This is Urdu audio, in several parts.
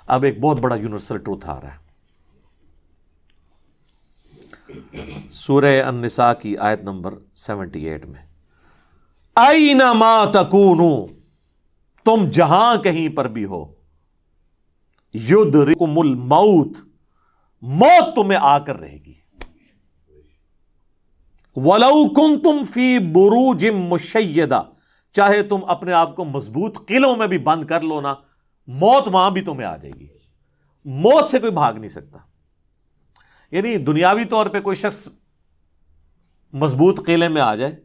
اب ایک بہت بڑا یونیورسل ٹروتھ آ رہا ہے. سورہ النساء کی آیت نمبر 78 میں، اینما تکونوا، تم جہاں کہیں پر بھی ہو، یدرککم الموت، موت تمہیں آ کر رہے گی. وَلَوْ كُنْتُمْ فِي بُرُوجٍ مُشَيَّدَةٍ، چاہے تم اپنے آپ کو مضبوط قلعوں میں بھی بند کر لو نا، موت وہاں بھی تمہیں آ جائے گی. موت سے کوئی بھاگ نہیں سکتا. یعنی دنیاوی طور پہ کوئی شخص مضبوط قلعے میں آ جائے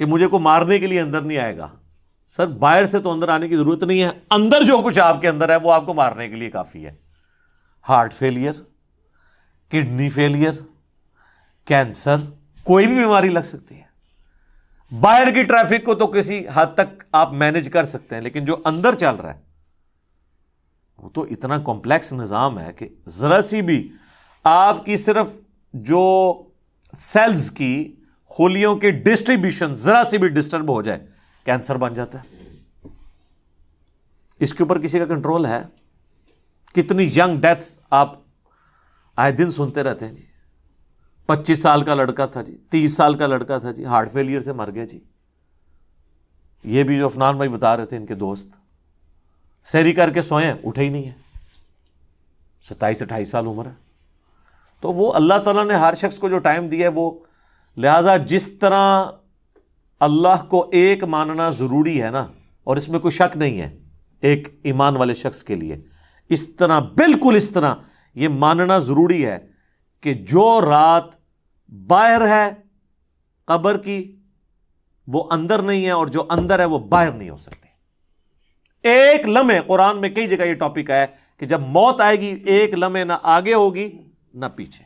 کہ مجھے کو مارنے کے لیے اندر نہیں آئے گا، سر باہر سے تو اندر آنے کی ضرورت نہیں ہے، اندر جو کچھ آپ کے اندر ہے وہ آپ کو مارنے کے لیے کافی ہے. Heart failure, kidney failure, cancer, کوئی بھی بیماری لگ سکتی ہے. باہر کی ٹریفک کو تو کسی حد تک آپ مینج کر سکتے ہیں، لیکن جو اندر چل رہا ہے وہ تو اتنا کمپلیکس نظام ہے کہ ذرا سی بھی آپ کی صرف جو سیلز کی خلیوں کی ڈسٹریبیوشن ذرا سی بھی ڈسٹرب ہو جائے، کینسر بن جاتا ہے. اس کے اوپر کسی کا کنٹرول ہے؟ کتنی ینگ ڈیتھس آپ آئے دن سنتے رہتے ہیں جی. 25 سال کا لڑکا تھا جی، 30 سال کا لڑکا تھا جی، ہارٹ فیلئر سے مر گیا جی. یہ بھی جو عفنان بھائی بتا رہے تھے، ان کے دوست سحری کر کے سوئے، اٹھے ہی نہیں ہے، 27-28 سال عمر ہے. تو وہ اللہ تعالیٰ نے ہر شخص کو جو ٹائم دیا ہے وہ، لہٰذا جس طرح اللہ کو ایک ماننا ضروری ہے نا، اور اس میں کوئی شک نہیں ہے ایک ایمان والے شخص کے لیے، اس طرح بالکل اس طرح یہ ماننا ضروری ہے کہ جو رات باہر ہے قبر کی وہ اندر نہیں ہے، اور جو اندر ہے وہ باہر نہیں ہو سکتی. ایک لمحے، قرآن میں کئی جگہ یہ ٹاپک آیا ہے کہ جب موت آئے گی ایک لمحے نہ آگے ہوگی نہ پیچھے.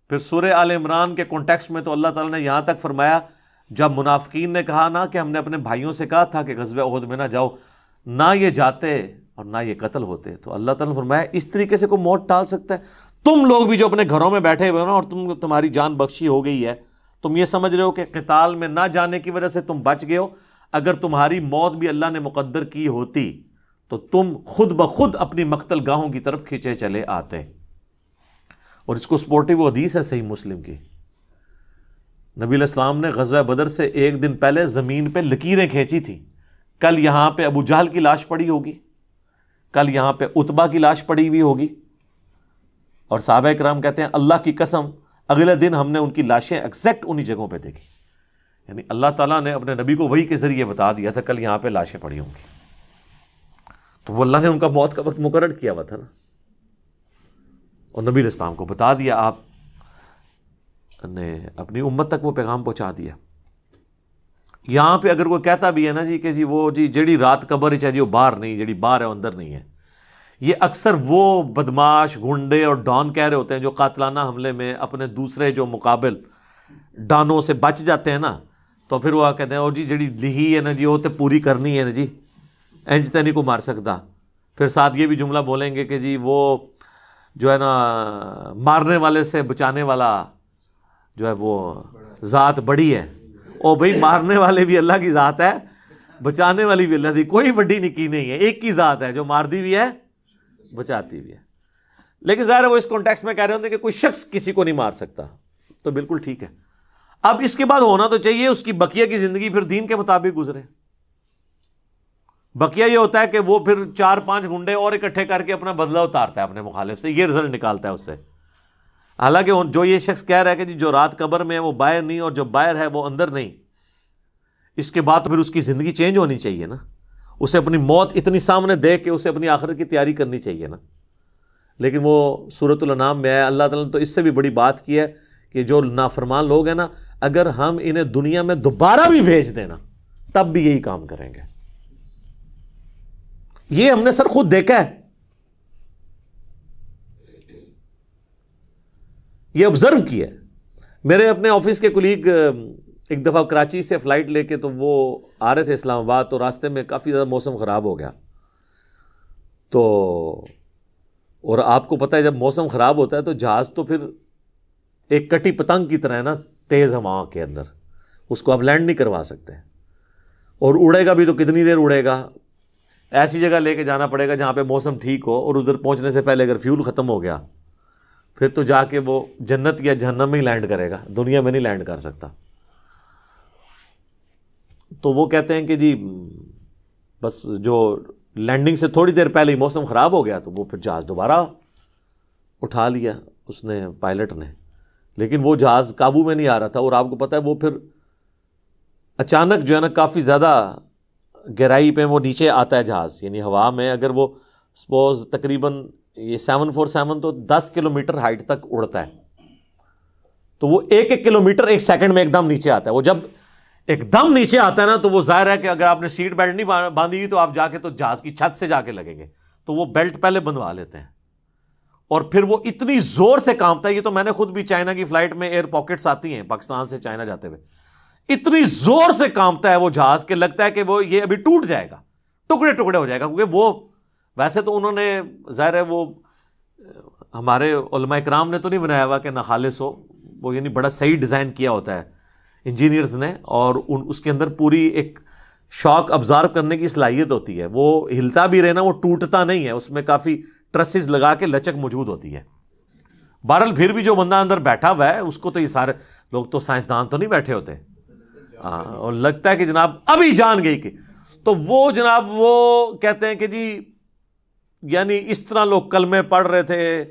پھر سورہ آل عمران کے کانٹیکسٹ میں تو اللہ تعالیٰ نے یہاں تک فرمایا، جب منافقین نے کہا نا کہ ہم نے اپنے بھائیوں سے کہا تھا کہ غزوہ احد میں نہ جاؤ، نہ یہ جاتے اور نہ یہ قتل ہوتے، تو اللہ تعالیٰ نے فرمایا اس طریقے سے کوئی موت ٹال سکتا ہے؟ تم لوگ بھی جو اپنے گھروں میں بیٹھے ہوئے ہو نا، اور تمہاری جان بخشی ہو گئی ہے، تم یہ سمجھ رہے ہو کہ قتال میں نہ جانے کی وجہ سے تم بچ گئے ہو. اگر تمہاری موت بھی اللہ نے مقدر کی ہوتی تو تم خود بخود اپنی مقتل گاہوں کی طرف کھینچے چلے آتے. اور اس کو سپورٹیو حدیث ہے صحیح مسلم کی، نبی علیہ السلام نے غزوہ بدر سے ایک دن پہلے زمین پہ لکیریں کھینچی تھی. کل یہاں پہ ابو جہل کی لاش پڑی ہوگی، کل یہاں پہ عتبہ کی لاش پڑی ہوئی ہوگی، اور صحابہ کرام کہتے ہیں اللہ کی قسم اگلے دن ہم نے ان کی لاشیں ایگزیکٹ انہی جگہوں پہ دیکھی. یعنی اللہ تعالیٰ نے اپنے نبی کو وحی کے ذریعے بتا دیا تھا کل یہاں پہ لاشیں پڑی ہوں گی. تو وہ اللہ نے ان کا موت کا وقت مقرر کیا ہوا تھا نا، اور نبی علیہ السلام کو بتا دیا، آپ نے اپنی امت تک وہ پیغام پہنچا دیا. یہاں پہ اگر کوئی کہتا بھی ہے نا جی کہ جی وہ جی جیڑی رات قبر ہی چاہیے وہ باہر نہیں، جیڑی باہر ہے وہ اندر نہیں ہے، یہ اکثر وہ بدماش گنڈے اور ڈان کہہ رہے ہوتے ہیں جو قاتلانہ حملے میں اپنے دوسرے جو مقابل ڈانوں سے بچ جاتے ہیں نا، تو پھر وہ کہتے ہیں اور جی جیڑی لہی ہے نا جی وہ تے پوری کرنی ہے نا جی، انج تے نہیں کو مار سکتا. پھر ساتھ یہ بھی جملہ بولیں گے کہ جی وہ جو ہے نا مارنے والے سے بچانے والا جو ہے وہ ذات بڑی ہے. او بھئی مارنے والے بھی اللہ کی ذات ہے، بچانے والی بھی اللہ کی، کوئی بڑی نکی نہیں ہے، ایک کی ذات ہے جو مارتی بھی ہے بچاتی بھی ہے. لیکن ظاہر ہے وہ اس کانٹیکسٹ میں کہہ رہے ہوتے ہیں کہ کوئی شخص کسی کو نہیں مار سکتا، تو بالکل ٹھیک ہے. اب اس کے بعد ہونا تو چاہیے اس کی بقیہ کی زندگی پھر دین کے مطابق گزرے. بقیہ یہ ہوتا ہے کہ وہ پھر 4-5 گنڈے اور اکٹھے کر کے اپنا بدلہ اتارتا ہے اپنے مخالف سے، یہ رزلٹ نکالتا ہے اس سے. حالانکہ جو یہ شخص کہہ رہا ہے کہ جی جو رات قبر میں ہے وہ باہر نہیں، اور جو باہر ہے وہ اندر نہیں، اس کے بعد پھر اس کی زندگی چینج ہونی چاہیے نا، اسے اپنی موت اتنی سامنے دیکھ کے اسے اپنی آخرت کی تیاری کرنی چاہیے نا. لیکن وہ سورۃ الانعام میں ہے، اللہ تعالیٰ نے تو اس سے بھی بڑی بات کی ہے کہ جو نافرمان لوگ ہیں نا، اگر ہم انہیں دنیا میں دوبارہ بھی بھیج دینا تب بھی یہی کام کریں گے. یہ ہم نے سر خود دیکھا ہے، یہ آبزرو کیا ہے. میرے اپنے آفس کے کولیگ ایک دفعہ کراچی سے فلائٹ لے کے تو وہ آ رہے تھے اسلام آباد، تو راستے میں کافی زیادہ موسم خراب ہو گیا. تو اور آپ کو پتہ ہے جب موسم خراب ہوتا ہے تو جہاز تو پھر ایک کٹی پتنگ کی طرح ہے نا، تیز ہوا کے اندر اس کو آپ لینڈ نہیں کروا سکتے، اور اڑے گا بھی تو کتنی دیر اڑے گا، ایسی جگہ لے کے جانا پڑے گا جہاں پہ موسم ٹھیک ہو، اور ادھر پہنچنے سے پہلے اگر فیول ختم ہو گیا پھر تو جا کے وہ جنت یا جہنم میں ہی لینڈ کرے گا، دنیا میں نہیں لینڈ کر سکتا۔ تو وہ کہتے ہیں کہ جی بس جو لینڈنگ سے تھوڑی دیر پہلے ہی موسم خراب ہو گیا تو وہ پھر جہاز دوبارہ اٹھا لیا اس نے، پائلٹ نے، لیکن وہ جہاز قابو میں نہیں آ رہا تھا، اور آپ کو پتہ ہے وہ پھر اچانک جو ہے نا کافی زیادہ گہرائی پہ وہ نیچے آتا ہے جہاز، یعنی ہوا میں اگر وہ سپوز تقریباً یہ 747 تو 10 کلومیٹر ہائٹ تک اڑتا ہے، تو وہ ایک کلومیٹر ایک سیکنڈ میں ایک دم نیچے آتا ہے۔ وہ جب ایک دم نیچے آتا ہے نا تو وہ ظاہر ہے کہ اگر آپ نے سیٹ بیلٹ نہیں باندھی ہوئی تو آپ جا کے تو جہاز کی چھت سے جا کے لگیں گے، تو وہ بیلٹ پہلے بندھوا لیتے ہیں، اور پھر وہ اتنی زور سے کانپتا ہے۔ یہ تو میں نے خود بھی چائنا کی فلائٹ میں ایئر پاکٹس آتی ہیں پاکستان سے چائنا جاتے ہوئے، اتنی زور سے کانپتا ہے وہ جہاز کہ لگتا ہے کہ وہ یہ ابھی ٹوٹ جائے گا، ٹکڑے ٹکڑے ہو جائے گا، کیونکہ وہ ویسے تو انہوں نے ظاہر ہے وہ ہمارے علماء کرام نے تو نہیں بنایا ہوا کہ ناخالص ہو، وہ یعنی بڑا صحیح ڈیزائن کیا ہوتا ہے انجینئرز نے، اور اس کے اندر پوری ایک شاک ابزارو کرنے کی صلاحیت ہوتی ہے، وہ ہلتا بھی رہنا، وہ ٹوٹتا نہیں ہے، اس میں کافی ٹرسز لگا کے لچک موجود ہوتی ہے۔ بہرحال پھر بھی جو بندہ اندر بیٹھا ہوا ہے اس کو تو یہ سارے لوگ تو سائنسدان تو نہیں بیٹھے ہوتے، اور لگتا ہے کہ جناب ابھی جان گئی کہ، تو وہ جناب وہ کہتے ہیں کہ جی یعنی اس طرح لوگ کلمے پڑھ رہے تھے،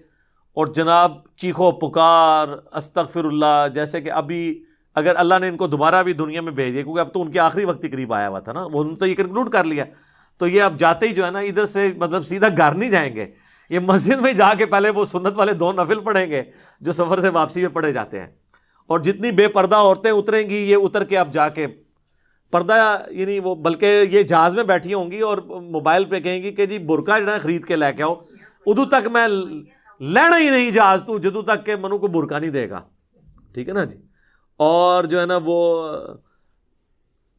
اور جناب چیخو پکار استغفر اللہ، جیسے کہ ابھی اگر اللہ نے ان کو دوبارہ بھی دنیا میں بھیج دیا، کیونکہ اب تو ان کے آخری وقت ہی قریب آیا ہوا تھا نا، وہ انہوں نے تو یہ کنکلوڈ کر لیا، تو یہ اب جاتے ہی جو ہے نا ادھر سے مطلب سیدھا گھر نہیں جائیں گے، یہ مسجد میں جا کے پہلے وہ سنت والے 2 نفل پڑھیں گے جو سفر سے واپسی میں پڑھے جاتے ہیں، اور جتنی بے پردہ عورتیں اتریں گی یہ اتر کے اب جا کے پردہ، یعنی وہ بلکہ یہ جہاز میں بیٹھی ہوں گی اور موبائل پہ کہیں گی کہ جی برقع جڑا خرید کے لے کے آؤ، ادو تک میں لینا ہی نہیں جہاز تو جدو تک کہ منو کو برقع نہیں دے گا، ٹھیک ہے نا جی۔ اور جو ہے نا وہ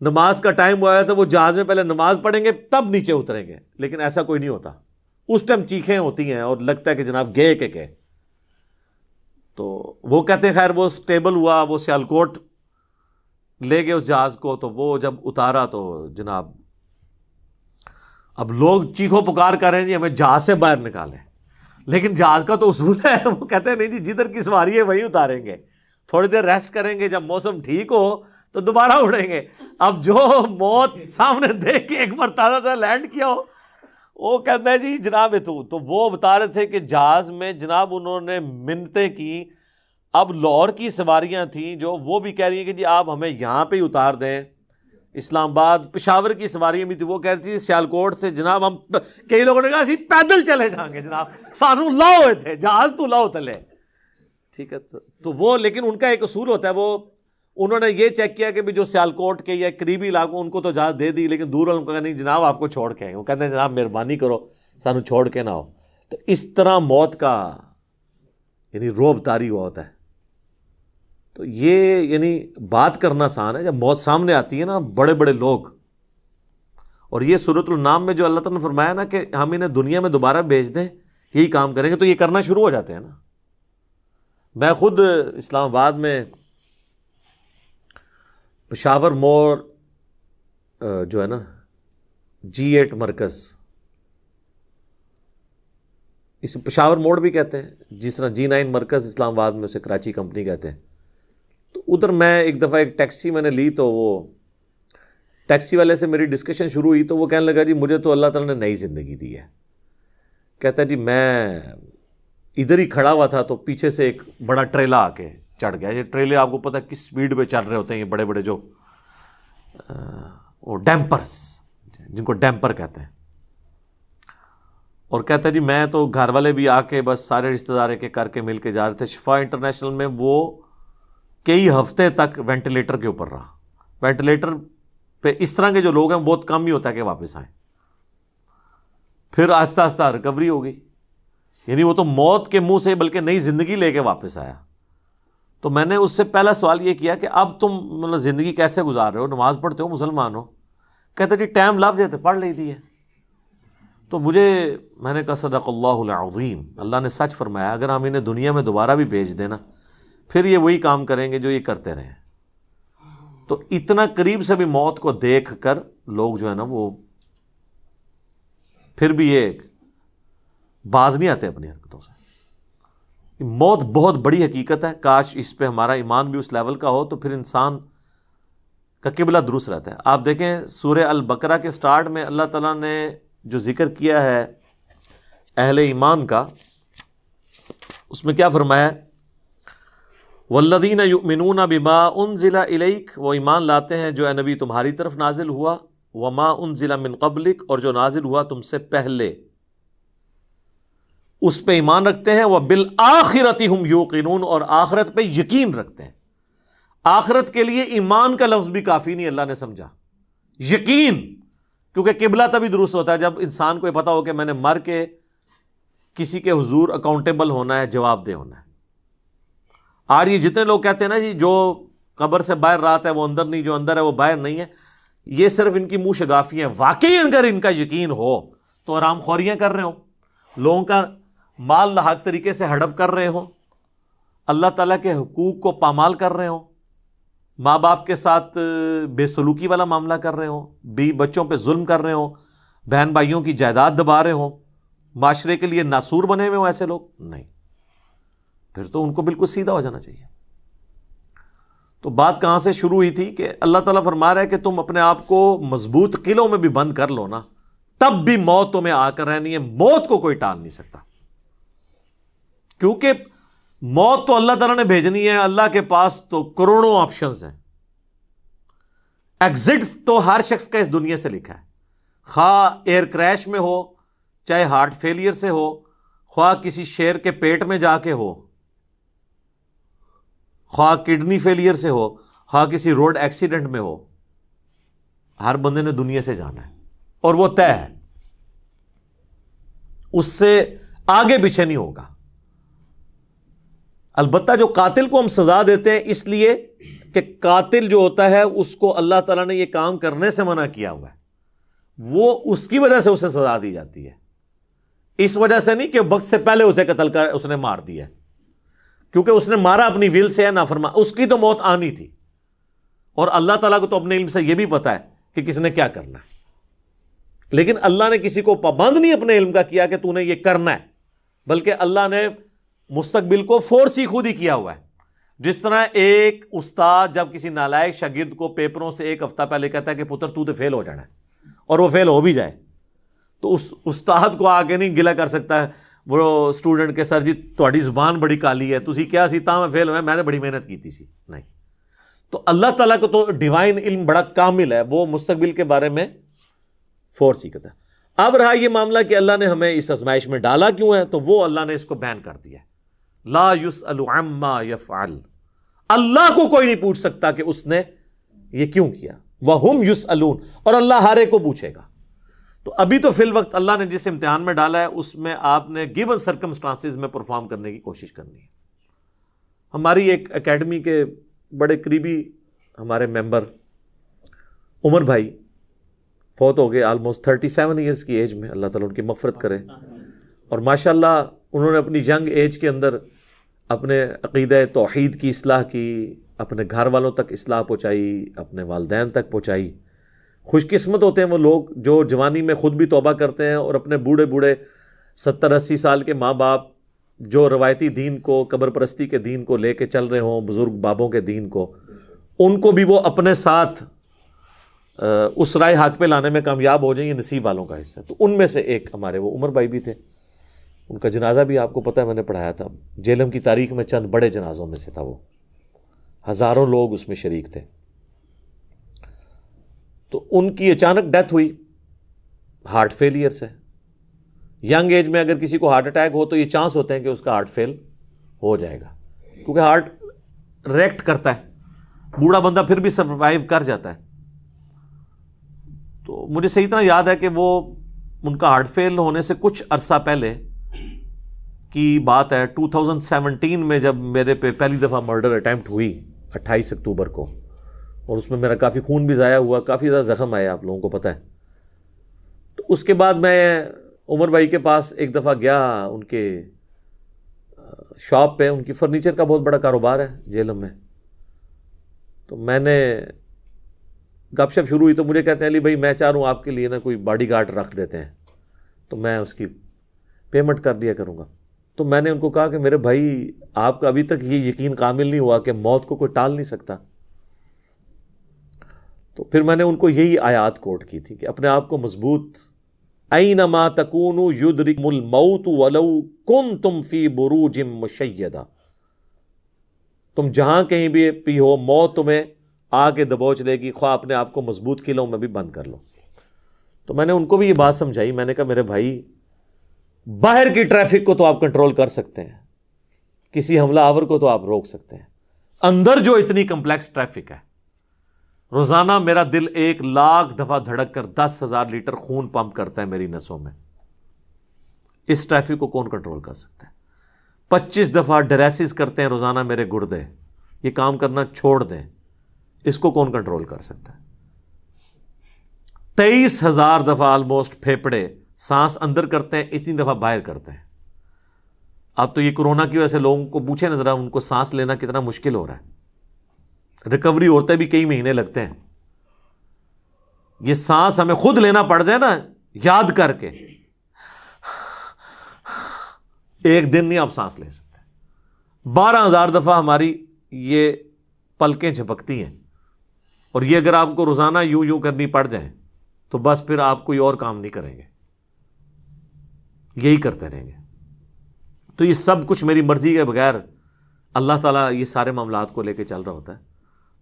نماز کا ٹائم ہوا ہے تو وہ جہاز میں پہلے نماز پڑھیں گے تب نیچے اتریں گے، لیکن ایسا کوئی نہیں ہوتا، اس ٹائم چیخیں ہوتی ہیں اور لگتا ہے کہ جناب گئے کہ گئے۔ تو وہ کہتے ہیں خیر وہ سٹیبل ہوا، وہ سیالکوٹ لے گئے اس جہاز کو، تو وہ جب اتارا تو جناب اب لوگ چیخو پکار کر رہے ہیں جی ہمیں جہاز سے باہر نکالیں، لیکن جہاز کا تو اصول ہے، وہ کہتے ہیں نہیں جی جدھر کی سواری ہے وہیں اتاریں گے، تھوڑی دیر ریسٹ کریں گے، جب موسم ٹھیک ہو تو دوبارہ اڑیں گے۔ اب جو موت سامنے دیکھ کے ایک بار تازہ لینڈ کیا ہو، وہ کہتا ہے جی جناب تو وہ بتا رہے تھے کہ جہاز میں جناب انہوں نے منتیں کی، اب لاہور کی سواریاں تھیں جو وہ بھی کہہ رہی ہیں کہ جی آپ ہمیں یہاں پہ ہی اتار دیں، اسلام آباد پشاور کی سواریاں بھی تھی، وہ کہہ رہی تھی سیالکوٹ سے جناب ہم، کئی لوگوں نے کہا اسی پیدل چلے جائیں گے جناب، سانو لاؤ ہوئے تھے جہاز تو لاؤ تلے، ٹھیک ہے۔ تو وہ لیکن ان کا ایک اصول ہوتا ہے، وہ انہوں نے یہ چیک کیا کہ بھی جو سیالکوٹ کے یا قریبی علاقوں ان کو تو اجازت دے دی، لیکن دور والوں کو کہا نہیں جناب آپ کو چھوڑ کے آئیں، وہ کہتے ہیں جناب مہربانی کرو سانو چھوڑ کے نہ ہو۔ تو اس طرح موت کا یعنی روب طاری ہوا ہوتا ہے۔ تو یہ یعنی بات کرنا آسان ہے، جب موت سامنے آتی ہے نا بڑے بڑے لوگ، اور یہ سورۃ النام میں جو اللہ تعالیٰ نے فرمایا نا کہ ہم انہیں دنیا میں دوبارہ بھیج دیں یہی کام کریں گے، تو یہ کرنا شروع ہو جاتے ہیں نا۔ میں خود اسلام آباد میں پشاور موڑ جو ہے نا G8 مرکز، اسے پشاور موڑ بھی کہتے ہیں، جس طرح G9 مرکز اسلام آباد میں اسے کراچی کمپنی کہتے ہیں، تو ادھر میں ایک دفعہ ایک ٹیکسی میں نے لی، تو وہ ٹیکسی والے سے میری ڈسکشن شروع ہوئی، تو وہ کہنے لگا جی مجھے تو اللہ تعالیٰ نے نئی زندگی دی ہے، کہتا ہے جی میں ادھر ہی کھڑا ہوا تھا تو پیچھے سے ایک بڑا ٹریلا آ کے چڑھ گیا، یہ ٹریلے آپ کو پتہ ہے کس سپیڈ پہ چل رہے ہوتے ہیں، یہ بڑے بڑے جو وہ ڈیمپرز جن کو ڈیمپر کہتے ہیں، اور کہتا ہے جی میں تو گھر والے بھی آ کے بس سارے رشتہ دار کے کر کے مل کے جا رہے تھے، شفا انٹرنیشنل میں وہ کئی ہفتے تک وینٹیلیٹر کے اوپر رہا، وینٹیلیٹر پہ اس طرح کے جو لوگ ہیں بہت کم ہی ہوتا ہے کہ واپس آئیں، پھر آہستہ آہستہ ریکوری ہو گئی، یعنی وہ تو موت کے منہ سے بلکہ نئی زندگی لے کے واپس آیا۔ تو میں نے اس سے پہلا سوال یہ کیا کہ اب تم مطلب زندگی کیسے گزار رہے ہو، نماز پڑھتے ہو، مسلمان ہو؟ کہتے جی ٹائم لگ جاتے پڑھ لی تھی ہے۔ تو میں نے کہا صدق اللہ العظیم، اللہ نے سچ فرمایا، اگر ہم انہیں دنیا میں دوبارہ بھی بھیج دینا پھر یہ وہی کام کریں گے جو یہ کرتے رہے۔ تو اتنا قریب سے بھی موت کو دیکھ کر لوگ جو ہے نا وہ پھر بھی یہ باز نہیں آتے اپنی حرکتوں سے. موت بہت بڑی حقیقت ہے. کاش اس پہ ہمارا ایمان بھی اس لیول کا ہو تو پھر انسان کا قبلہ درست رہتا ہے. آپ دیکھیں سورہ البقرہ کے سٹارٹ میں اللہ تعالیٰ نے جو ذکر کیا ہے اہل ایمان کا، اس میں کیا فرمایا؟ والذین یؤمنون بما انزل الیک، وہ ایمان لاتے ہیں جو اے نبی تمہاری طرف نازل ہوا، وما انزل من قبلک، اور جو نازل ہوا تم سے پہلے، اس پہ ایمان رکھتے ہیں. وبالآخرۃ ہم یوقنون، اور آخرت پہ یقین رکھتے ہیں. آخرت کے لیے ایمان کا لفظ بھی کافی نہیں، اللہ نے سمجھا یقین، کیونکہ قبلہ تبھی درست ہوتا ہے جب انسان کو یہ پتا ہو کہ میں نے مر کے کسی کے حضور اکاؤنٹیبل ہونا ہے، جواب دہ ہونا ہے. آج یہ جتنے لوگ کہتے ہیں نا جی جو قبر سے باہر رات ہے وہ اندر نہیں، جو اندر ہے وہ باہر نہیں ہے، یہ صرف ان کی منہ شگافی ہیں. واقعی اگر ان کا یقین ہو تو حرام خوریاں کر رہے ہوں، لوگوں کا مال ناحق طریقے سے ہڑپ کر رہے ہوں، اللہ تعالیٰ کے حقوق کو پامال کر رہے ہوں، ماں باپ کے ساتھ بے سلوکی والا معاملہ کر رہے ہوں، بیوی بچوں پہ ظلم کر رہے ہوں، بہن بھائیوں کی جائیداد دبا رہے ہوں، معاشرے کے لیے ناسور بنے ہوئے ہوں، ایسے لوگ نہیں، پھر تو ان کو بالکل سیدھا ہو جانا چاہیے. تو بات کہاں سے شروع ہوئی تھی کہ اللہ تعالیٰ فرما رہا ہے کہ تم اپنے آپ کو مضبوط قلعوں میں بھی بند کر لو نا، تب بھی موت تمہیں آ کر رہنی ہے. موت کو کوئی ٹال نہیں سکتا، کیونکہ موت تو اللہ تعالیٰ نے بھیجنی ہے. اللہ کے پاس تو کروڑوں آپشنز ہیں. ایگزٹس تو ہر شخص کا اس دنیا سے لکھا ہے، خواہ ایئر کریش میں ہو، چاہے ہارٹ فیلئر سے ہو، خواہ کسی شیر کے پیٹ میں جا کے ہو، خواہ کڈنی فیلئر سے ہو، خواہ کسی روڈ ایکسیڈنٹ میں ہو. ہر بندے نے دنیا سے جانا ہے اور وہ طے ہے، اس سے آگے پیچھے نہیں ہوگا. البتہ جو قاتل کو ہم سزا دیتے ہیں اس لیے کہ قاتل جو ہوتا ہے اس کو اللہ تعالیٰ نے یہ کام کرنے سے منع کیا ہوا ہے، وہ اس کی وجہ سے اسے سزا دی جاتی ہے، اس وجہ سے نہیں کہ وقت سے پہلے اسے قتل کر اس نے مار دیا ہے، کیونکہ اس نے مارا اپنی ویل سے ہے، نافرمان، اس کی تو موت آنی تھی. اور اللہ تعالیٰ کو تو اپنے علم سے یہ بھی پتا ہے کہ کس نے کیا کرنا ہے، لیکن اللہ نے کسی کو پابند نہیں اپنے علم کا کیا کہ تو نے یہ کرنا ہے، بلکہ اللہ نے مستقبل کو فورس ہی خود ہی کیا ہوا ہے. جس طرح ایک استاد جب کسی نالائق شاگرد کو پیپروں سے ایک ہفتہ پہلے کہتا ہے کہ پتر تو فیل ہو جانا ہے، اور وہ فیل ہو بھی جائے، تو اس استاد کو آگے نہیں گلا کر سکتا ہے وہ اسٹوڈنٹ کے سر جی تہاڈی زبان بڑی کالی ہے، تسی کیا سی تاں میں فیل ہویا، میں نے بڑی محنت کی سی. نہیں، تو اللہ تعالیٰ کو تو ڈیوائن علم بڑا کامل ہے، وہ مستقبل کے بارے میں فورس ہی کرتا ہے. اب رہا یہ معاملہ کہ اللہ نے ہمیں اس آزمائش میں ڈالا کیوں ہے، تو وہ اللہ نے اس کو بیان کر دیا ہے. لا یسأل عما یفعل، اللہ کو کوئی نہیں پوچھ سکتا کہ اس نے یہ کیوں کیا. وہم یسألون، اور اللہ ہر ایک کو پوچھے گا. تو ابھی تو فی الوقت اللہ نے جس امتحان میں ڈالا ہے اس میں آپ نے گیون سرکمسٹانسز میں پرفارم کرنے کی کوشش کرنی ہے. ہماری ایک اکیڈمی کے بڑے قریبی ہمارے ممبر عمر بھائی فوت ہو گئے آلموسٹ 37 ایئرس کی ایج میں، اللہ تعالیٰ ان کی مغفرت کرے. اور ماشاءاللہ انہوں نے اپنی ینگ ایج کے اندر اپنے عقیدہ توحید کی اصلاح کی، اپنے گھر والوں تک اصلاح پہنچائی، اپنے والدین تک پہنچائی. خوش قسمت ہوتے ہیں وہ لوگ جو جوانی میں خود بھی توبہ کرتے ہیں اور اپنے بوڑھے 70-80 سال کے ماں باپ جو روایتی دین کو، قبر پرستی کے دین کو لے کے چل رہے ہوں، بزرگ بابوں کے دین کو، ان کو بھی وہ اپنے ساتھ اس رائے حق پہ لانے میں کامیاب ہو جائیں. یہ نصیب والوں کا حصہ ہے. تو ان میں سے ایک ہمارے وہ عمر بھائی بھی تھے. ان کا جنازہ بھی آپ کو پتہ ہے میں نے پڑھایا تھا. جیلم کی تاریخ میں چند بڑے جنازوں میں سے تھا وہ، ہزاروں لوگ اس میں شریک تھے. تو ان کی اچانک ڈیتھ ہوئی ہارٹ فیلئر سے. ینگ ایج میں اگر کسی کو ہارٹ اٹیک ہو تو یہ چانس ہوتے ہیں کہ اس کا ہارٹ فیل ہو جائے گا، کیونکہ ہارٹ ریئیکٹ کرتا ہے. بوڑھا بندہ پھر بھی سروائیو کر جاتا ہے. تو مجھے صحیح طرح یاد ہے کہ وہ ان کا ہارٹ فیل ہونے سے کچھ عرصہ پہلے کی بات ہے، 2017 میں جب میرے پہ پہلی دفعہ مرڈر اٹیمپٹ ہوئی 28 اکتوبر کو، اور اس میں میرا کافی خون بھی ضائع ہوا، کافی زیادہ زخم آیا، آپ لوگوں کو پتہ ہے. تو اس کے بعد میں عمر بھائی کے پاس ایک دفعہ گیا، ان کے شاپ پہ، ان کی فرنیچر کا بہت بڑا کاروبار ہے جیلم میں. تو میں نے گپ شپ شروع ہوئی تو مجھے کہتے ہیں علی بھائی میں چاہ رہا ہوں آپ کے لیے نا کوئی باڈی گارڈ رکھ دیتے ہیں. تو میں اس کی پیمنٹ کر دیا کروں گا. تو میں نے ان کو کہا کہ میرے بھائی آپ کا ابھی تک یہ یقین کامل نہیں ہوا کہ موت کو کوئی ٹال نہیں سکتا. تو پھر میں نے ان کو یہی آیات کوٹ کی تھی کہ اپنے آپ کو مضبوط، اینما تکونوا یدرککم الموت ولو کنتم فی بروج مشیدہ، تم جہاں کہیں بھی ہو موت تمہیں آ کے دبوچ لے گی، خواہ اپنے آپ کو مضبوط قلعوں میں بھی بند کر لو. تو میں نے ان کو بھی یہ بات سمجھائی. میں نے کہا میرے بھائی باہر کی ٹریفک کو تو آپ کنٹرول کر سکتے ہیں، کسی حملہ آور کو تو آپ روک سکتے ہیں، اندر جو اتنی کمپلیکس ٹریفک ہے، روزانہ میرا دل 1,00,000 دفعہ دھڑک کر 10,000 لیٹر خون پمپ کرتا ہے میری نسوں میں، اس ٹریفک کو کون کنٹرول کر سکتا ہے؟ 25 دفعہ ڈریسز کرتے ہیں روزانہ میرے گردے، یہ کام کرنا چھوڑ دیں، اس کو کون کنٹرول کر سکتا ہے؟ 23,000 دفعہ آلموسٹ پھیپڑے سانس اندر کرتے ہیں، اتنی دفعہ باہر کرتے ہیں. اب تو یہ کورونا کی وجہ سے لوگوں کو پوچھیں نظر، ان کو سانس لینا کتنا مشکل ہو رہا ہے، ریکوری ہوتے بھی کئی مہینے لگتے ہیں. یہ سانس ہمیں خود لینا پڑ جائے نا یاد کر کے، ایک دن نہیں آپ سانس لے سکتے. 12,000 دفعہ ہماری یہ پلکیں جھپکتی ہیں، اور یہ اگر آپ کو روزانہ یوں کرنی پڑ جائیں تو بس پھر آپ کوئی اور کام نہیں کریں گے، یہی کرتے رہیں گے. تو یہ سب کچھ میری مرضی کے بغیر اللہ تعالیٰ یہ سارے معاملات کو لے کے چل رہا ہوتا ہے.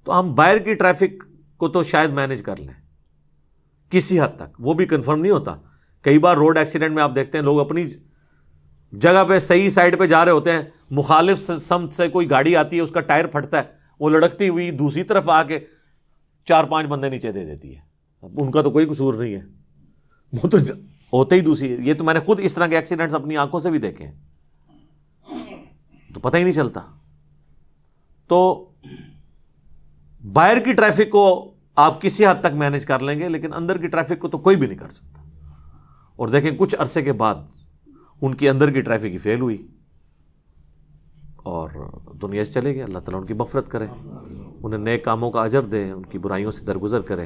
تو ہم باہر کی ٹریفک کو تو شاید مینج کر لیں کسی حد تک، وہ بھی کنفرم نہیں ہوتا. کئی بار روڈ ایکسیڈنٹ میں آپ دیکھتے ہیں لوگ اپنی جگہ پہ صحیح سائڈ پہ جا رہے ہوتے ہیں، مخالف سمت سے کوئی گاڑی آتی ہے، اس کا ٹائر پھٹتا ہے، وہ لڑکتی ہوئی دوسری طرف آ کے 4-5 بندے نیچے دے دیتی ہے. اب ان کا تو کوئی قصور نہیں ہے، وہ تو ہوتے ہی دوسری. یہ تو میں نے خود اس طرح کے ایکسیڈنٹس اپنی آنکھوں سے بھی دیکھے ہیں، تو پتہ ہی نہیں چلتا. تو باہر کی ٹریفک کو آپ کسی حد تک مینج کر لیں گے، لیکن اندر کی ٹریفک کو تو کوئی بھی نہیں کر سکتا. اور دیکھیں کچھ عرصے کے بعد ان کی اندر کی ٹریفک ہی فیل ہوئی اور دنیا سے چلے گئے. اللہ تعالیٰ ان کی مغفرت کرے، انہیں نیک کاموں کا اجر دے، ان کی برائیوں سے درگزر کرے،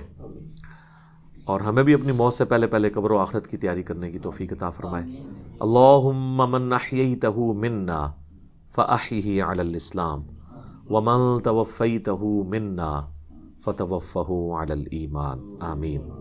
اور ہمیں بھی اپنی موت سے پہلے پہلے قبر و آخرت کی تیاری کرنے کی توفیق عطا فرمائے. اللہم من احییتہ منا فاحیہ علی الاسلام ومن توفیتہ منا فتوفہ علی الایمان. آمین.